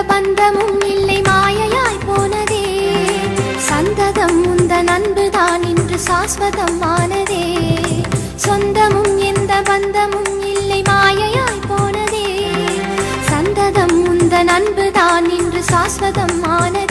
பந்தமும் இல்லை மாயையாய் போனதே சந்ததம் உந்தன் அன்புதான் இன்று சாஸ்வதம் ஆனதே சொந்தமும் எந்த பந்தமும் இல்லை மாயையாய் போனதே சந்ததம் உந்தன் அன்புதான் இன்று சாஸ்வதம் ஆனதே